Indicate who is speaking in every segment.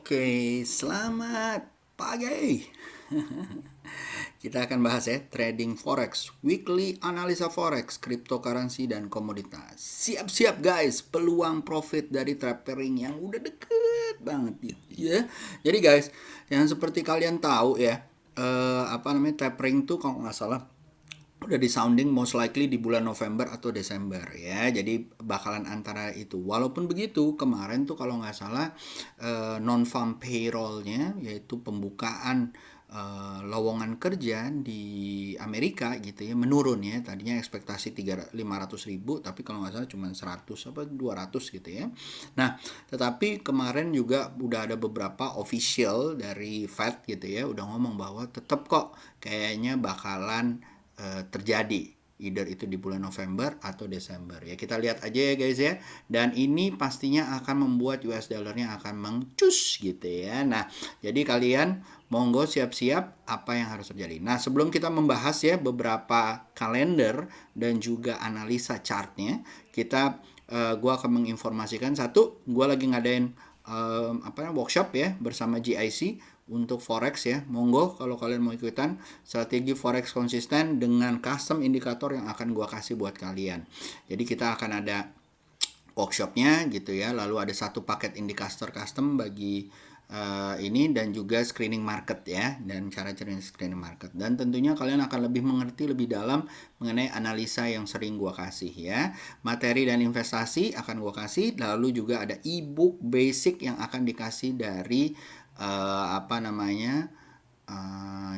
Speaker 1: Oke, selamat pagi. Kita akan bahas ya trading forex, weekly analisa forex, cryptocurrency dan komoditas. Siap-siap guys, peluang profit dari tapering yang udah deket banget ya. Jadi guys, yang seperti kalian tahu ya, tapering tuh kalau nggak salah udah di sounding most likely di bulan November atau Desember ya, jadi bakalan antara itu. Walaupun begitu kemarin tuh kalau nggak salah non farm payrollnya, yaitu pembukaan lowongan kerja di Amerika gitu ya, menurun ya. Tadinya ekspektasi 500.000, tapi kalau nggak salah cuma 100 apa 200 gitu ya. Nah, tetapi kemarin juga udah ada beberapa official dari Fed gitu ya, udah ngomong bahwa tetap kok kayaknya bakalan terjadi, either itu di bulan November atau Desember ya. Kita lihat aja ya guys ya, dan ini pastinya akan membuat US dollarnya akan mengcus gitu ya. Nah, jadi kalian monggo siap-siap apa yang harus terjadi. Nah, sebelum kita membahas ya beberapa kalender dan juga analisa chartnya, gue akan menginformasikan satu, gue lagi ngadain workshop ya bersama GIC untuk forex ya. Monggo kalau kalian mau ikutan strategi forex konsisten dengan custom indikator yang akan gua kasih buat kalian. Jadi kita akan ada workshopnya gitu ya, lalu ada satu paket indikator custom bagi ini, dan juga screening market ya, dan cara-cara screening market. Dan tentunya kalian akan lebih mengerti lebih dalam mengenai analisa yang sering gua kasih ya. Materi dan investasi akan gua kasih, lalu juga ada ebook basic yang akan dikasih dari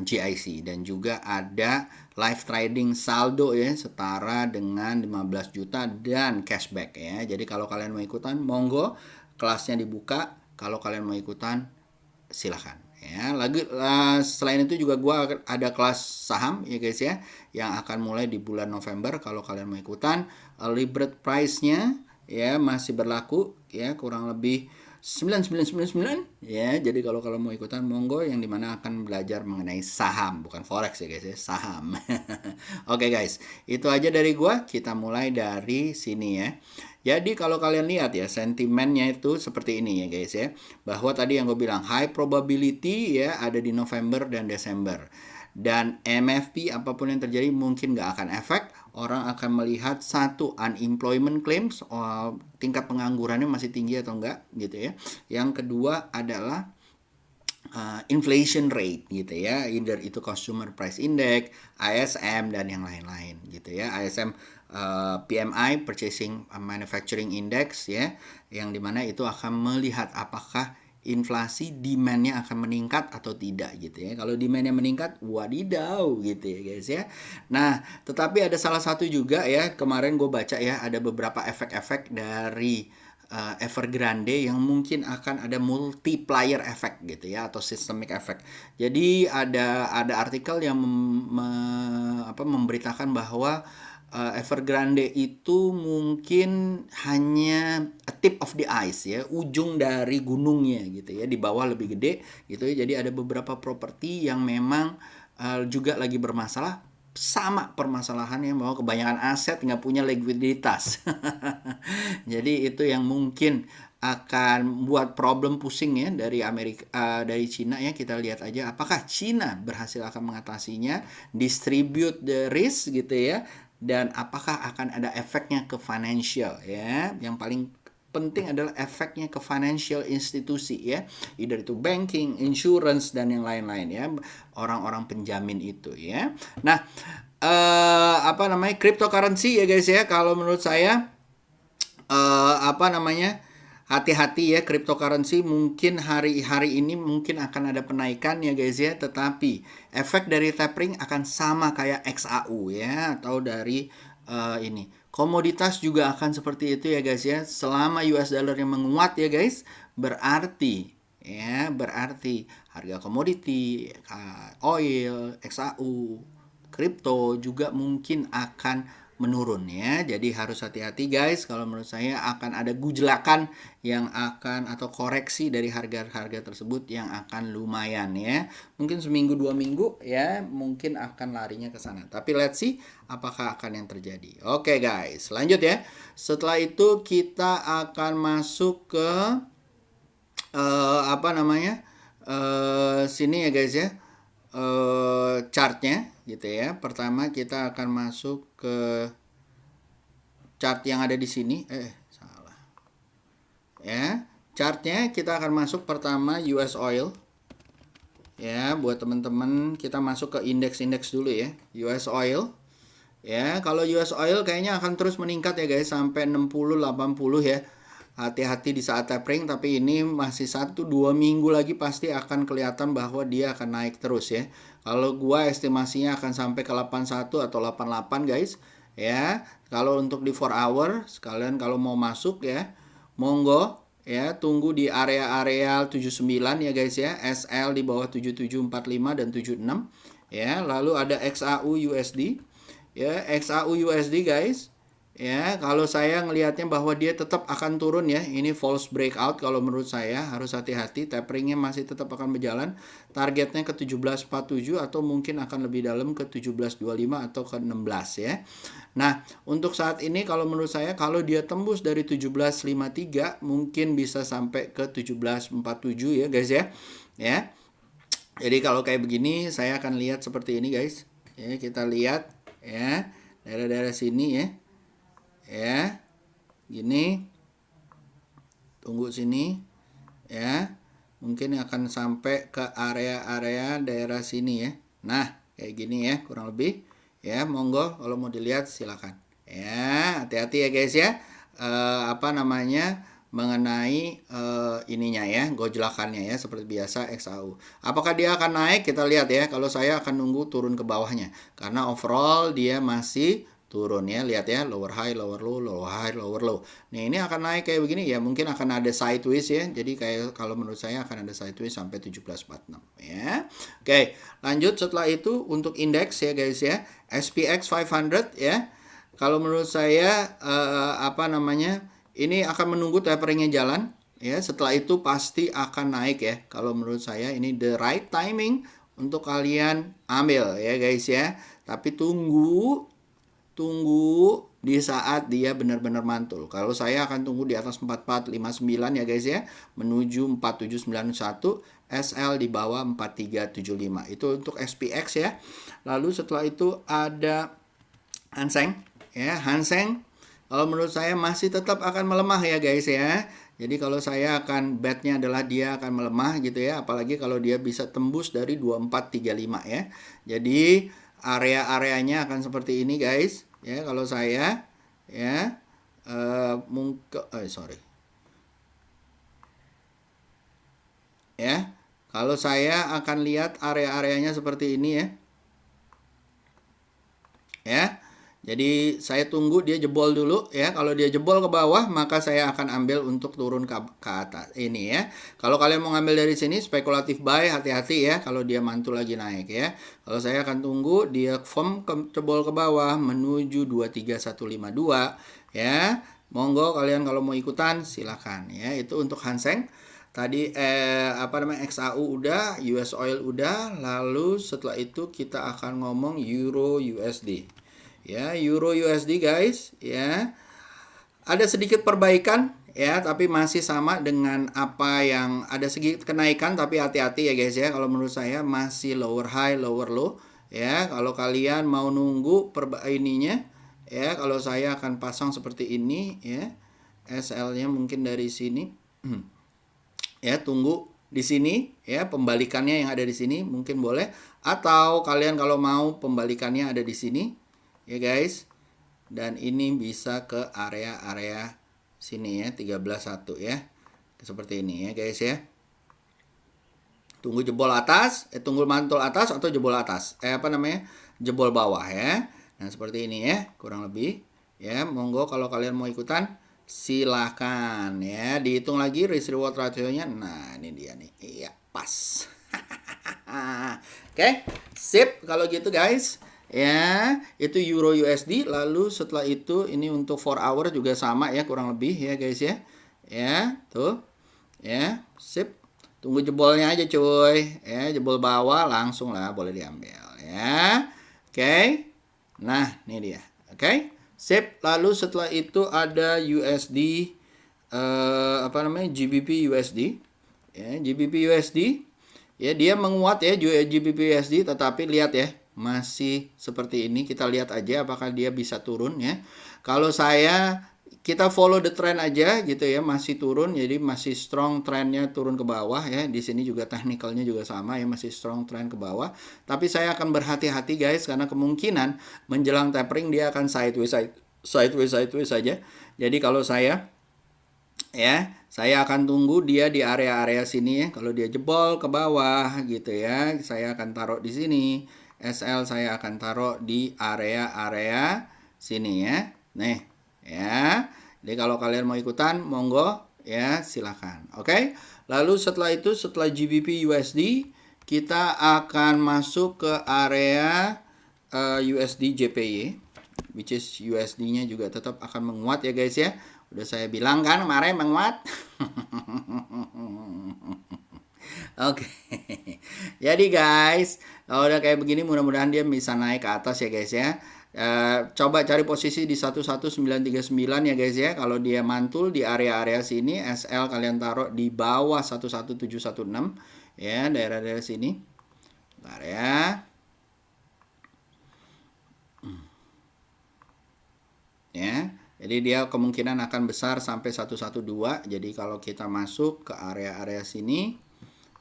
Speaker 1: GIC, dan juga ada live trading saldo ya, setara dengan 15 juta dan cashback ya. Jadi kalau kalian mau ikutan monggo, kelasnya dibuka. Kalau kalian mau ikutan silahkan ya. Selain itu juga gue ada kelas saham ya guys ya, yang akan mulai di bulan November. Kalau kalian mau ikutan, early bird price-nya ya masih berlaku ya, kurang lebih 9999 ya. Jadi kalau mau ikutan monggo, yang dimana akan belajar mengenai saham, bukan forex ya guys ya, saham. Oke guys, itu aja dari gua. Kita mulai dari sini ya. Jadi kalau kalian lihat ya, sentimennya itu seperti ini ya guys ya, bahwa tadi yang gue bilang high probability ya ada di November dan Desember. Dan MFP apapun yang terjadi mungkin nggak akan efek. Orang akan melihat satu, unemployment claims, tingkat penganggurannya masih tinggi atau enggak gitu ya. Yang kedua adalah inflation rate gitu ya, either itu consumer price index, ISM dan yang lain-lain gitu ya. ISM PMI, purchasing manufacturing index ya, yang dimana itu akan melihat apakah inflasi demand-nya akan meningkat atau tidak gitu ya. Kalau demand-nya meningkat, wadidaw gitu ya guys ya. Nah, tetapi ada salah satu juga ya, kemarin gue baca ya, ada beberapa efek-efek dari Evergrande yang mungkin akan ada multiplier effect gitu ya, atau systemic effect. Jadi ada artikel yang memberitakan bahwa Evergrande itu mungkin hanya a tip of the ice ya, ujung dari gunungnya gitu ya, di bawah lebih gede gitu ya. Jadi ada beberapa properti yang memang juga lagi bermasalah, sama permasalahannya bahwa kebanyakan aset nggak punya likuiditas. Jadi itu yang mungkin akan buat problem pusing ya dari dari Cina ya. Kita lihat aja apakah Cina berhasil akan mengatasinya, distribute the risk gitu ya, dan apakah akan ada efeknya ke financial ya. Yang paling penting adalah efeknya ke financial institusi ya, either itu banking, insurance dan yang lain-lain ya, orang-orang penjamin itu ya. Nah, cryptocurrency ya guys ya, kalau menurut saya hati-hati ya. Cryptocurrency mungkin hari ini mungkin akan ada penaikan ya guys ya, tetapi efek dari tapering akan sama kayak XAU ya, atau dari ini komoditas juga akan seperti itu ya guys ya. Selama US dollar yang menguat ya guys, berarti harga komoditi, oil, XAU, kripto juga mungkin akan menurun ya. Jadi harus hati-hati guys. Kalau menurut saya akan ada gujlakan yang akan, atau koreksi dari harga-harga tersebut yang akan lumayan ya. Mungkin seminggu 2 minggu ya, mungkin akan larinya ke sana. Tapi let's see apakah akan yang terjadi. Oke guys, lanjut ya. Setelah itu kita akan masuk ke apa namanya, sini ya guys ya, chartnya gitu ya. Pertama kita akan masuk ke chart yang ada di sini. Salah. Ya, chartnya kita akan masuk pertama US oil. Ya, buat teman-teman kita masuk ke indeks-indeks dulu ya. US oil. Ya, kalau US oil kayaknya akan terus meningkat ya guys sampai 60 80 ya. Hati-hati di saat tapering, tapi ini masih 1-2 minggu lagi pasti akan kelihatan bahwa dia akan naik terus ya. Kalau gua estimasinya akan sampai ke 81 atau 88 guys. Ya, kalau untuk di 4 hour sekalian kalau mau masuk ya, monggo ya, tunggu di area-area 79 ya guys ya. SL di bawah 7745 dan 76 ya. Lalu ada XAU USD ya, XAU USD guys. Ya, kalau saya ngelihatnya bahwa dia tetap akan turun ya. Ini false breakout kalau menurut saya, harus hati-hati. Taperingnya masih tetap akan berjalan. Targetnya ke 1747 atau mungkin akan lebih dalam ke 1725 atau ke 16 ya. Nah, untuk saat ini kalau menurut saya kalau dia tembus dari 1753 mungkin bisa sampai ke 1747 ya guys ya. Ya. Jadi kalau kayak begini saya akan lihat seperti ini guys. Ya, kita lihat ya, daerah-daerah sini ya. Ya, gini, tunggu sini ya, mungkin akan sampai ke area-area daerah sini ya. Nah, kayak gini ya kurang lebih ya. Monggo kalau mau dilihat silakan ya. Hati-hati ya guys ya, apa namanya, mengenai ininya ya, gojlakannya ya, seperti biasa XAU. Apakah dia akan naik? Kita lihat ya. Kalau saya akan nunggu turun ke bawahnya karena overall dia masih turun ya. Lihat ya, lower high, lower low, lower high, lower low. Nih, ini akan naik kayak begini ya, mungkin akan ada sideways ya. Jadi kayak kalau menurut saya akan ada sideways sampai 1746 ya. Oke, lanjut setelah itu untuk indeks ya guys ya. SPX 500 ya. Kalau menurut saya apa namanya, ini akan menunggu taperingnya jalan ya. Setelah itu pasti akan naik ya. Kalau menurut saya ini the right timing untuk kalian ambil ya guys ya. Tapi tunggu di saat dia benar-benar mantul. Kalau saya akan tunggu di atas 4459 ya guys ya, menuju 4791, SL di bawah 4375. Itu untuk SPX ya. Lalu setelah itu ada Hang Seng ya. Hang Seng kalau menurut saya masih tetap akan melemah ya guys ya. Jadi kalau saya akan betnya adalah dia akan melemah gitu ya, apalagi kalau dia bisa tembus dari 2435 ya. Jadi area-areanya akan seperti ini guys ya. Kalau saya ya mungkin sorry ya, kalau saya akan lihat area-areanya seperti ini ya. Ya, jadi saya tunggu dia jebol dulu ya. Kalau dia jebol ke bawah maka saya akan ambil untuk turun ke atas ini ya. Kalau kalian mau ngambil dari sini spekulatif buy, hati-hati ya kalau dia mantul lagi naik ya. Kalau saya akan tunggu dia firm jebol ke bawah menuju 23152 ya. Monggo kalian kalau mau ikutan silakan ya. Itu untuk Hang Seng. Tadi apa namanya, XAU udah, US oil udah, lalu setelah itu kita akan ngomong Euro USD. Ya, Euro USD guys, ya. Ada sedikit perbaikan ya, tapi masih sama dengan apa yang ada, sedikit kenaikan tapi hati-hati ya guys ya. Kalau menurut saya masih lower high, lower low ya. Kalau kalian mau nunggu ininya ya, kalau saya akan pasang seperti ini ya. SL-nya mungkin dari sini. Ya, tunggu di sini ya, pembalikannya yang ada di sini mungkin boleh, atau kalian kalau mau pembalikannya ada di sini ya guys, dan ini bisa ke area-area sini ya, 13.1 ya, seperti ini ya guys ya. Tunggu jebol atas, tunggu mantul atas atau jebol atas, apa namanya, jebol bawah ya. Nah seperti ini ya kurang lebih ya. Monggo kalau kalian mau ikutan silahkan ya. Dihitung lagi risk reward ratio-nya. Nah ini dia nih, iya pas. Oke, sip kalau gitu guys ya. Itu Euro USD. Lalu setelah itu ini untuk 4 hour juga sama ya kurang lebih ya guys ya. Ya tuh ya, sip. Tunggu jebolnya aja cuy ya, jebol bawah langsung lah boleh diambil ya. Oke, nah ini dia. Oke, sip. Lalu setelah itu ada USD apa namanya, GBP USD ya, GBP USD. Ya, dia menguat ya GBP USD, tetapi lihat ya, masih seperti ini. Kita lihat aja apakah dia bisa turun ya. Kalau kita follow the trend aja gitu ya, masih turun, jadi masih strong trendnya turun ke bawah ya. Di sini juga technicalnya juga sama ya, masih strong trend ke bawah. Tapi saya akan berhati-hati guys, karena kemungkinan menjelang tapering dia akan sideways saja. Jadi kalau saya akan tunggu dia di area-area sini ya. Kalau dia jebol ke bawah gitu ya, saya akan taruh di sini. SL saya akan taruh di area-area sini ya. Nih, ya. Jadi kalau kalian mau ikutan, monggo ya, silakan. Oke. Lalu setelah itu, setelah GBP USD, kita akan masuk ke area USD JPY, which is USD-nya juga tetap akan menguat ya guys ya. Udah saya bilang kan kemarin menguat. Oke. Jadi guys, kalau udah kayak begini mudah-mudahan dia bisa naik ke atas ya guys ya. Coba cari posisi di 11939 ya guys ya. Kalau dia mantul di area-area sini, SL kalian taruh di bawah 11716 ya, daerah-daerah sini. Bentar ya. Ya. Jadi dia kemungkinan akan besar sampai 112. Jadi kalau kita masuk ke area-area sini,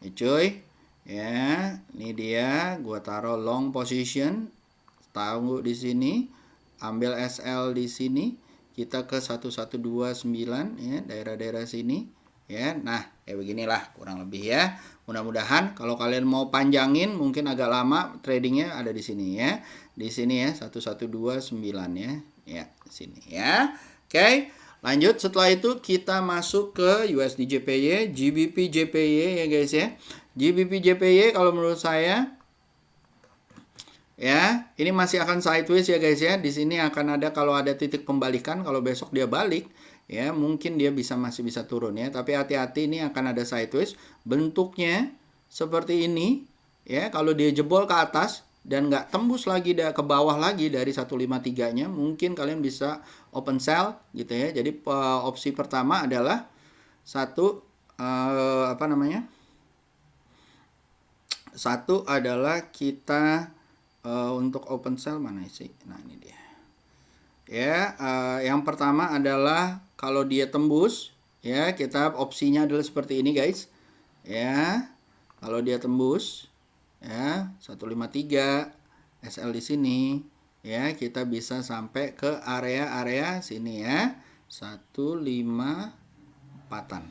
Speaker 1: ya cuy, ya, ini dia, gua taruh long position, tunggu di sini, ambil SL di sini, kita ke 1129 ya, daerah-daerah sini, ya. Nah, kayak beginilah kurang lebih ya. Mudah-mudahan kalau kalian mau panjangin mungkin agak lama tradingnya ada di sini ya. Di sini ya 1129 ya. Ya, sini ya. Oke, lanjut. Setelah itu kita masuk ke USD JPY, GBP JPY ya guys ya. GBP JPY kalau menurut saya ya, ini masih akan sideways ya guys ya. Di sini akan ada, kalau ada titik pembalikan, kalau besok dia balik ya, mungkin dia masih bisa turun ya. Tapi hati-hati, ini akan ada sideways. Bentuknya seperti ini ya. Kalau dia jebol ke atas dan nggak tembus lagi ke bawah lagi dari 153-nya, mungkin kalian bisa open sell gitu ya. Jadi opsi pertama adalah satu adalah kita untuk open sell mana sih? Nah, ini dia. Ya, yang pertama adalah kalau dia tembus ya, kita opsinya adalah seperti ini guys. Ya. Kalau dia tembus ya 153 SL di sini ya, kita bisa sampai ke area-area sini ya, 154-an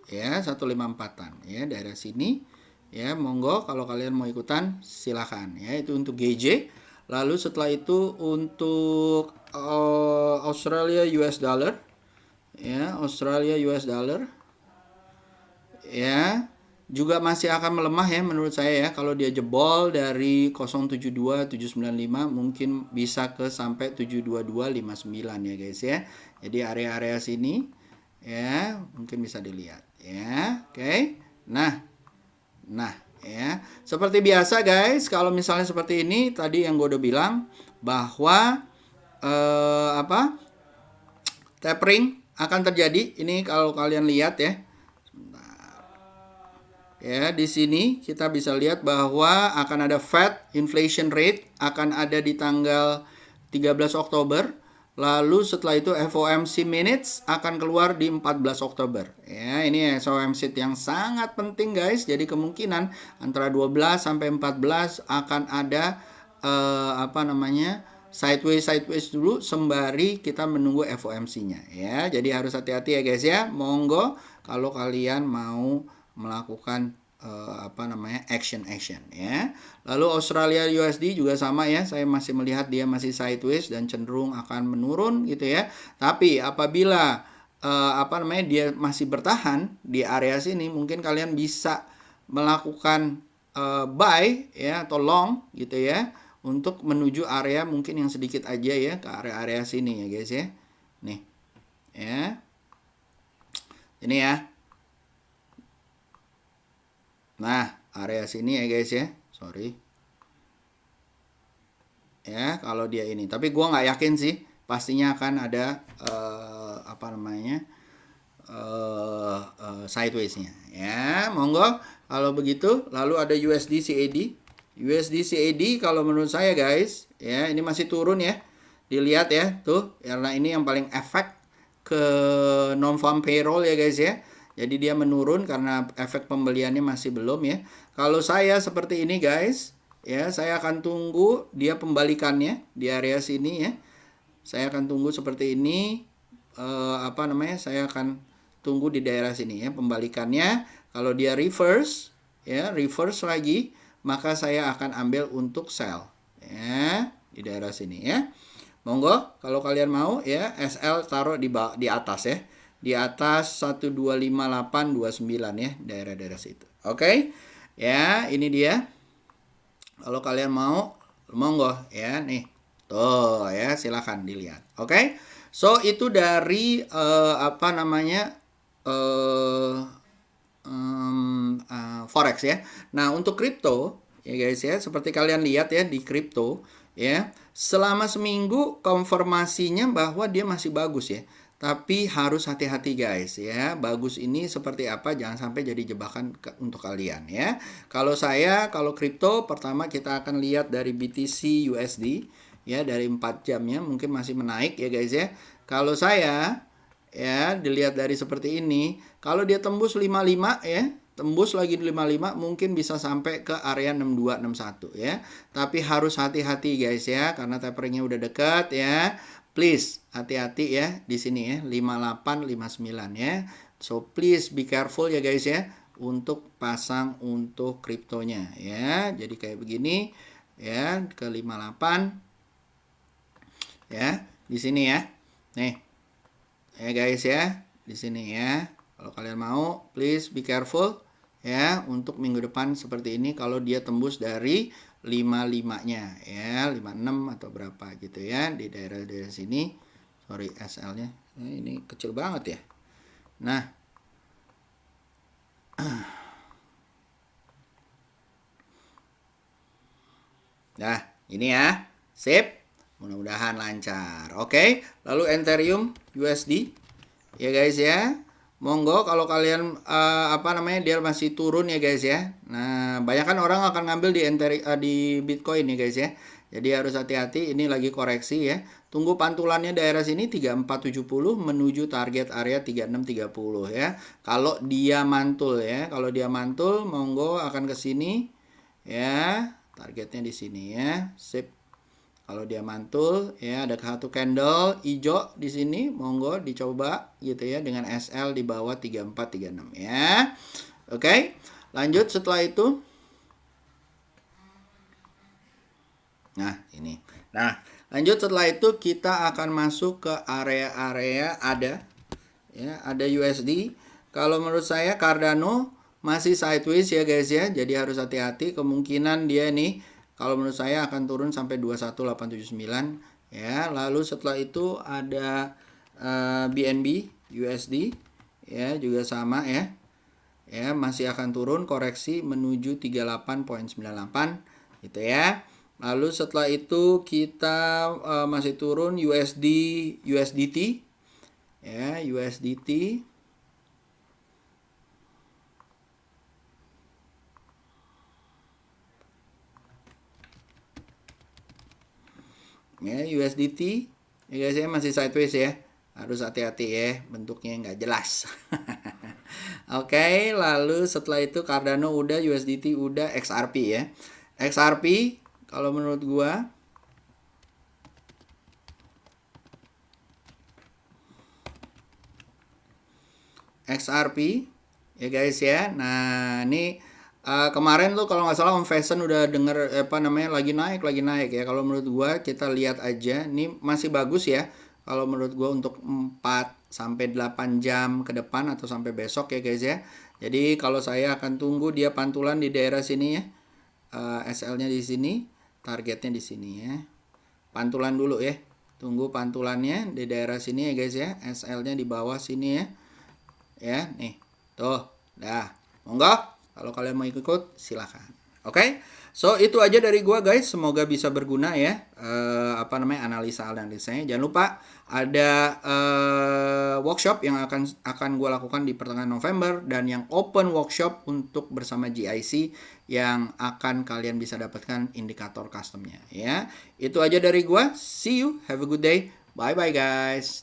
Speaker 1: ya, 154-an ya, daerah sini ya. Monggo kalau kalian mau ikutan silahkan ya. Itu untuk GJ. Lalu setelah itu untuk Australia US dollar ya, Australia US dollar ya, juga masih akan melemah ya menurut saya ya. Kalau dia jebol dari 072795 mungkin bisa ke sampai 72259 ya guys ya. Jadi area-area sini ya mungkin bisa dilihat ya. Oke. Nah ya, seperti biasa guys, kalau misalnya seperti ini tadi yang gue udah bilang bahwa tapering akan terjadi. Ini kalau kalian lihat ya. Ya, di sini kita bisa lihat bahwa akan ada Fed inflation rate akan ada di tanggal 13 Oktober. Lalu setelah itu FOMC minutes akan keluar di 14 Oktober. Ya, ini FOMC yang sangat penting guys. Jadi kemungkinan antara 12 sampai 14 akan ada sideways dulu sembari kita menunggu FOMC-nya ya. Jadi harus hati-hati ya guys ya. Monggo kalau kalian mau melakukan action ya. Lalu Australia USD juga sama ya. Saya masih melihat dia masih sideways dan cenderung akan menurun gitu ya. Tapi apabila dia masih bertahan di area sini, mungkin kalian bisa melakukan buy ya atau long gitu ya, untuk menuju area mungkin yang sedikit aja ya, ke area-area sini ya guys ya. Nih. Ya. Ini ya. Nah, area sini ya guys ya. Sorry. Ya, kalau dia ini. Tapi gua nggak yakin sih. Pastinya akan ada sideways-nya Ya, monggo. Kalau begitu, lalu ada USD CAD. USD CAD kalau menurut saya guys, ya ini masih turun ya. Dilihat ya, tuh, karena ini yang paling efek ke non-farm payroll ya guys ya. Jadi dia menurun karena efek pembeliannya masih belum ya. Kalau saya seperti ini guys, ya saya akan tunggu dia pembalikannya di area sini ya. Saya akan tunggu seperti ini. Saya akan tunggu di daerah sini ya pembalikannya. Kalau dia reverse ya, reverse lagi, maka saya akan ambil untuk sell ya di daerah sini ya. Monggo kalau kalian mau ya, SL taruh di atas ya. Di atas 125829 ya, daerah-daerah situ. Oke. Ya, ini dia. Kalau kalian mau, monggo ya nih. Tuh ya, silakan dilihat. Oke. So itu dari forex ya. Nah, untuk kripto ya guys ya, seperti kalian lihat ya di kripto ya, selama seminggu konfirmasinya bahwa dia masih bagus ya. Tapi harus hati-hati guys ya. Bagus ini seperti apa, jangan sampai jadi jebakan untuk kalian ya. Kalau kripto pertama kita akan lihat dari BTC USD ya, dari 4 jamnya mungkin masih menaik ya guys ya. Kalau saya ya dilihat dari seperti ini, kalau dia tembus 55 ya, tembus lagi di 55 mungkin bisa sampai ke area 6261 ya. Tapi harus hati-hati guys ya, karena taperingnya udah dekat ya. Please hati-hati ya di sini ya, 58 59 ya. So please be careful ya guys ya untuk pasang untuk kriptonya ya. Jadi kayak begini ya, ke 58 ya di sini ya. Nih. Ya guys ya, di sini ya. Kalau kalian mau, please be careful ya untuk minggu depan seperti ini kalau dia tembus dari 55-nya ya, 56 atau berapa gitu ya di daerah-daerah sini. Sorry SL-nya. Ini kecil banget ya. Nah. Nah, ini ya. Sip. Mudah-mudahan lancar. Oke, lalu Ethereum USD ya guys ya. Monggo kalau kalian dia masih turun ya guys ya. Nah, banyak kan orang akan ngambil di Bitcoin ya guys ya. Jadi harus hati-hati, ini lagi koreksi ya. Tunggu pantulannya daerah sini 3470 menuju target area 3630 ya. Kalau dia mantul ya, kalau dia mantul monggo akan ke sini ya. Targetnya di sini ya. Sip. Kalau dia mantul ya, ada satu candle hijau di sini, monggo dicoba gitu ya dengan SL di bawah 3436 ya. Oke. Lanjut setelah itu. Nah, ini. Nah, lanjut setelah itu kita akan masuk ke area-area ada USD. Kalau menurut saya Cardano masih sideways ya guys ya. Jadi harus hati-hati, kemungkinan dia nih kalau menurut saya akan turun sampai 21879 ya. Lalu setelah itu ada BNB USD ya, juga sama ya. Ya, masih akan turun koreksi menuju 38.98 gitu ya. Lalu setelah itu kita masih turun USDT ya, USDT ya, USDT ya guys ya, masih sideways ya, harus hati-hati ya, bentuknya nggak jelas. Oke, lalu setelah itu Cardano udah, USDT udah, XRP ya. XRP kalau menurut gua XRP ya guys ya. Nah, ini kemarin tuh kalau nggak salah Om Fashion udah denger lagi naik ya. Kalau menurut gua kita lihat aja, ini masih bagus ya. Kalau menurut gua untuk 4 sampai 8 jam ke depan atau sampai besok ya guys ya. Jadi kalau saya akan tunggu dia pantulan di daerah sini ya. SL-nya di sini, targetnya di sini ya. Pantulan dulu ya. Tunggu pantulannya di daerah sini ya guys ya. SL-nya di bawah sini ya. Ya, nih. Tuh, dah. Monggo. Kalau kalian mau ikut, silakan. Oke. So, itu aja dari gua guys. Semoga bisa berguna ya. analisa-analisanya. Jangan lupa ada workshop yang akan gue lakukan di pertengahan November, dan yang open workshop untuk bersama GIC yang akan kalian bisa dapatkan indikator customnya ya. Itu aja dari gue. See you, have a good day. Bye bye guys.